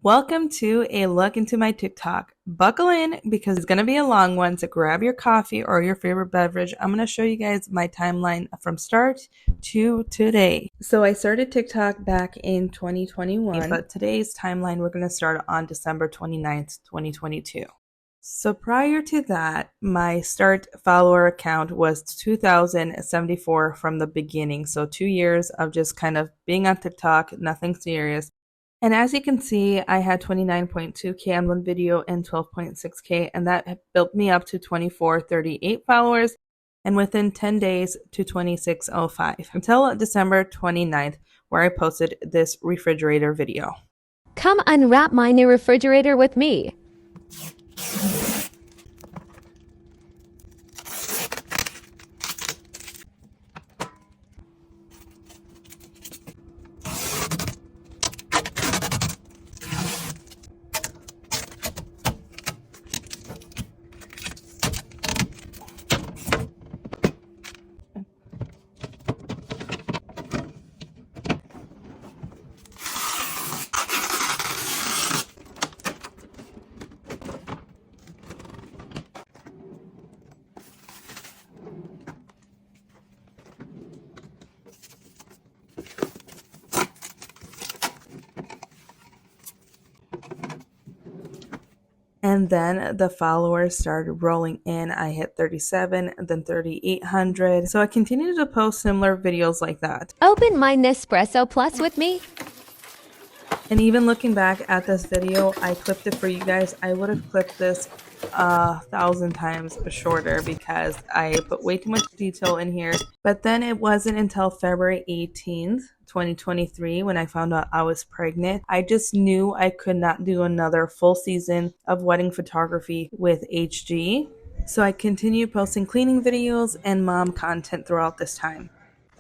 Welcome to a look into my TikTok. Buckle in because it's going to be a long one, so grab your coffee or your favorite beverage. I'm going to show you guys my timeline from start to today. So I started TikTok back in 2021, but today's timeline we're going to start on December 29th, 2022. So prior to that, my start follower count was 2,074 from the beginning. So 2 years of just kind of being on TikTok, nothing serious. And as you can see, I had 29.2K on one video and 12.6K, and that built me up to 2438 followers, and within 10 days to 2605, until December 29th, where I posted this refrigerator video. Come unwrap my new refrigerator with me. And then the followers started rolling in. I hit 37, then 3,800. So I continued to post similar videos like that. Open my Nespresso Plus with me. And even looking back at this video, I clipped it for you guys. I would have clipped this 1,000 times shorter because I put way too much detail in here. But then it wasn't until February 18th, 2023, when I found out I was pregnant. I just knew I could not do another full season of wedding photography with HG. So I continued posting cleaning videos and mom content throughout this time.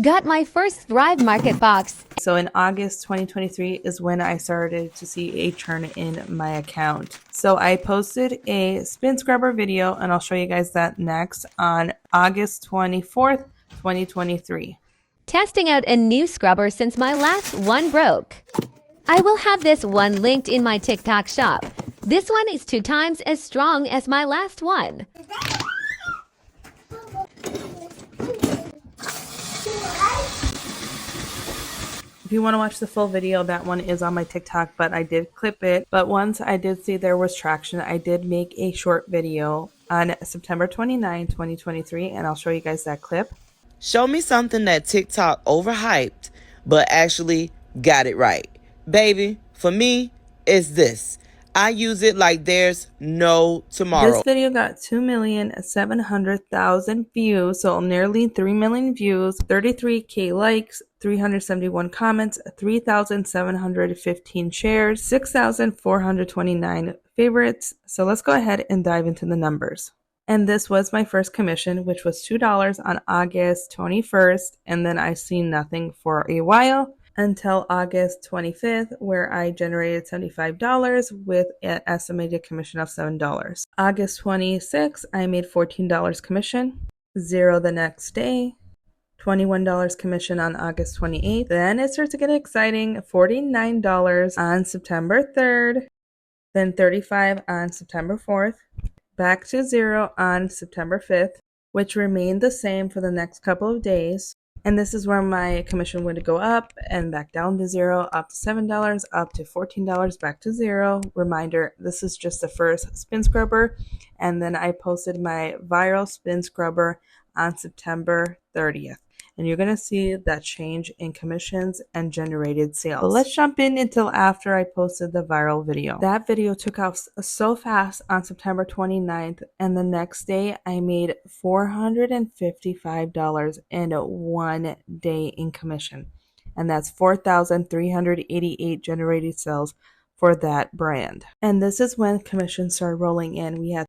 Got my first Thrive Market box. So in August 2023 is when I started to see a turn in my account. So I posted a spin scrubber video, and I'll show you guys that next on August 24th, 2023. Testing out a new scrubber since my last one broke. I will have this one linked in my TikTok shop. This one is 2 times as strong as my last one. If you want to watch the full video, that one is on my TikTok, but I did clip it. But once I did see there was traction, I did make a short video on September 29, 2023, and I'll show you guys that clip. Show me something that TikTok overhyped, but actually got it right. Baby, for me, it's this. I use it like there's no tomorrow. This video got 2,700,000 views, so nearly 3 million views, 33K likes, 371 comments, 3,715 shares, 6,429 favorites. So let's go ahead and dive into the numbers. And this was my first commission, which was $2 on August 21st, and then I seen nothing for a while until August 25th, where I generated $75 with an estimated commission of $7. August 26th, I made $14 commission, 0 the next day, $21 commission on August 28th. Then it starts to get exciting, $49 on September 3rd, then $35 on September 4th, back to 0 on September 5th, which remained the same for the next couple of days. And this is where my commission would go up and back down to 0, up to $7, up to $14, back to 0. Reminder, this is just the first spin scrubber. And then I posted my viral spin scrubber on September 30th. And you're going to see that change in commissions and generated sales. But let's jump in until after I posted the viral video. That video took off so fast on September 29th, and the next day I made $455 in 1 day in commission. And that's 4,388 generated sales for that brand. And this is when commissions started rolling in. We had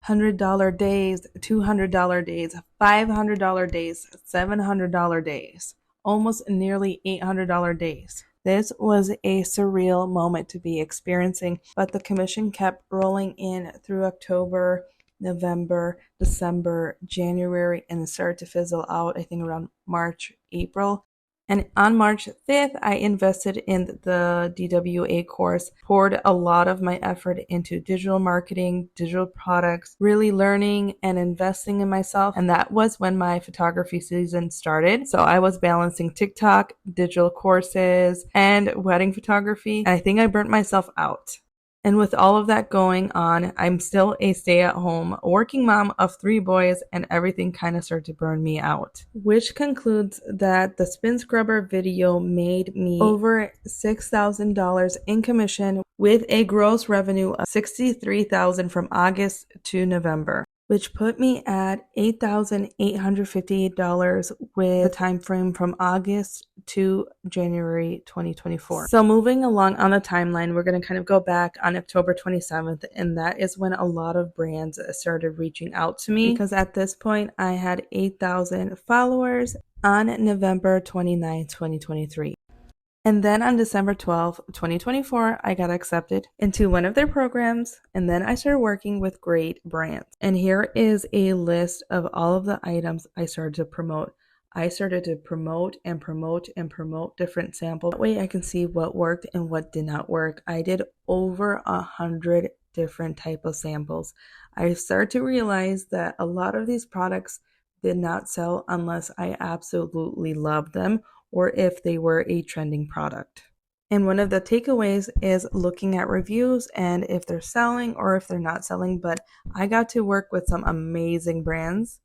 $100 days, $200 days, $500 days, $700 days, almost nearly $800 days. This was a surreal moment to be experiencing, but the commission kept rolling in through October, November, December, January, and it started to fizzle out, I think around March, April. And on March 5th, I invested in the DWA course, poured a lot of my effort into digital marketing, digital products, really learning and investing in myself. And that was when my photography season started. So I was balancing TikTok, digital courses, and wedding photography. And I think I burnt myself out. And with all of that going on, I'm still a stay-at-home working mom of 3 boys, and everything kind of started to burn me out. Which concludes that the spin scrubber video made me over $6,000 in commission with a gross revenue of $63,000 from August to November, which put me at $8,858 with the time frame from August to January 2024. So moving along on the timeline, we're going to kind of go back on October 27th, and that is when a lot of brands started reaching out to me because at this point I had 8,000 followers on November 29th, 2023. And then on December 12th, 2024, I got accepted into one of their programs, and then I started working with great brands. And here is a list of all of the items I started to promote. I started to promote different samples. That way I can see what worked and what did not work. I did over 100 different type of samples. I started to realize that a lot of these products did not sell unless I absolutely loved them or if they were a trending product. And one of the takeaways is looking at reviews and if they're selling or if they're not selling. But I got to work with some amazing brands,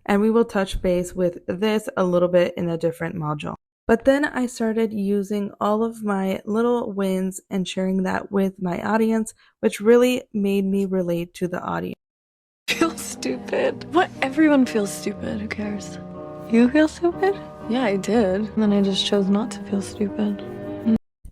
and we will touch base with this a little bit in a different module. But then I started using all of my little wins and sharing that with my audience, which really made me relate to the audience. Feel stupid. What? Everyone feels stupid. Who cares? You feel stupid? Yeah, I did. And then I just chose not to feel stupid.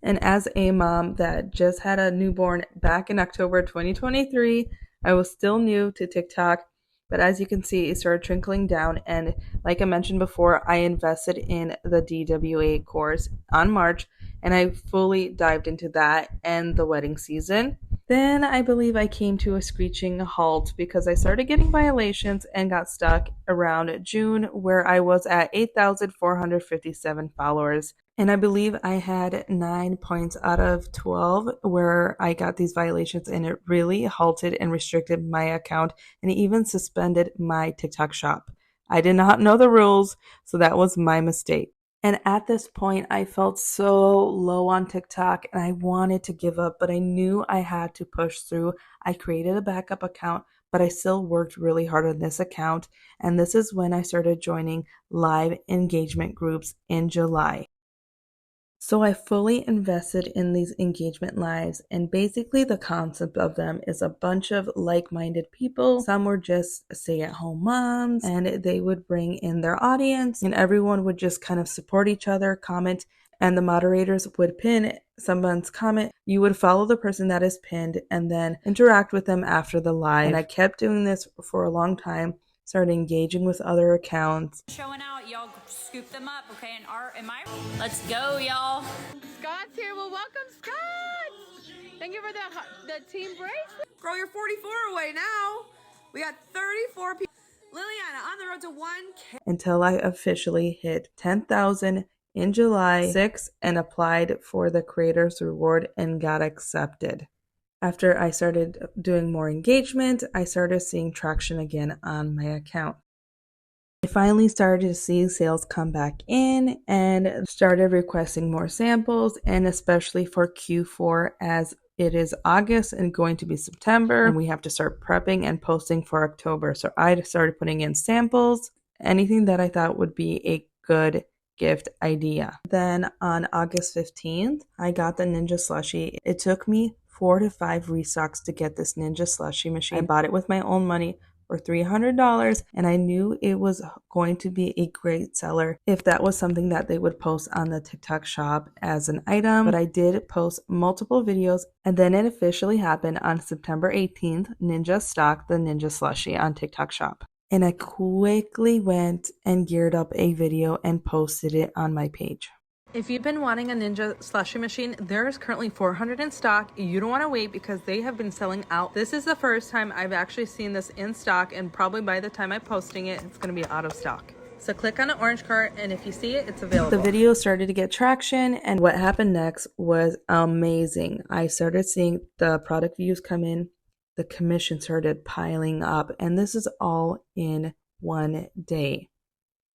And as a mom that just had a newborn back in October 2023, I was still new to TikTok. But as you can see, it started trickling down. And like I mentioned before, I invested in the DWA course on March, and I fully dived into that and the wedding season. Then I believe I came to a screeching halt because I started getting violations and got stuck around June, where I was at 8,457 followers. And I believe I had 9 points out of 12 where I got these violations, and it really halted and restricted my account, and it even suspended my TikTok shop. I did not know the rules, so that was my mistake. And at this point, I felt so low on TikTok and I wanted to give up, but I knew I had to push through. I created a backup account, but I still worked really hard on this account. And this is when I started joining live engagement groups in July. So I fully invested in these engagement lives, and basically the concept of them is a bunch of like-minded people. Some were just stay-at-home moms, and they would bring in their audience, and everyone would just kind of support each other, comment, and the moderators would pin someone's comment. You would follow the person that is pinned and then interact with them after the live. And I kept doing this for a long time. Started engaging with other accounts. Showing out, y'all scoop them up, okay? And let's go, y'all. Scott's here. Well, welcome, Scott. Thank you for the team bracelet. Girl, you're 44 away now. We got 34 people. Liliana on the road to 1K. Until I officially hit 10,000 in July 6th and applied for the creators reward and got accepted. After I started doing more engagement, I started seeing traction again on my account. I finally started to see sales come back in and started requesting more samples, and especially for Q4 as it is August and going to be September, and we have to start prepping and posting for October. So I started putting in samples, anything that I thought would be a good gift idea. Then on August 15th, I got the Ninja Slushie. It took me 4 to 5 restocks to get this Ninja Slushie machine. I bought it with my own money for $300, and I knew it was going to be a great seller if that was something that they would post on the TikTok shop as an item. But I did post multiple videos, and then it officially happened on September 18th. Ninja stocked the Ninja Slushie on TikTok shop. And I quickly went and geared up a video and posted it on my page. If you've been wanting a Ninja Slushie machine, there is currently 400 in stock. You don't want to wait because they have been selling out. This is the first time I've actually seen this in stock, and probably by the time I'm posting it, it's going to be out of stock. So click on the orange cart, and if you see it, it's available. The video started to get traction, and what happened next was amazing. I started seeing the product views come in, the commission started piling up, and this is all in one day.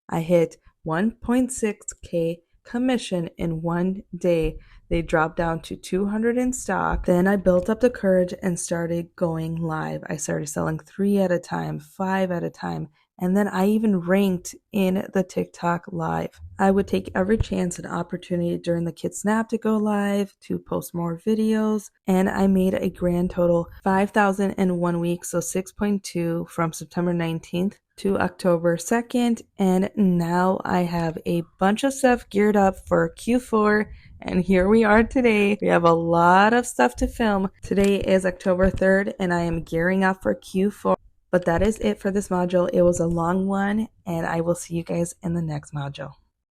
I hit 1.6K commission in one day. They dropped down to 200 in stock. Then I built up the courage and started going live. I started selling 3 at a time, 5 at a time, and then I even ranked in the TikTok live. I would take every chance and opportunity during the Kid Snap to go live, to post more videos, and I made a grand total 5,000 in 1 week, so 6.2 from September 19th to October 2nd, and now I have a bunch of stuff geared up for Q4, and here we are today. We have a lot of stuff to film. Today is October 3rd, and I am gearing up for Q4. But that is it for this module. It was a long one, and I will see you guys in the next module.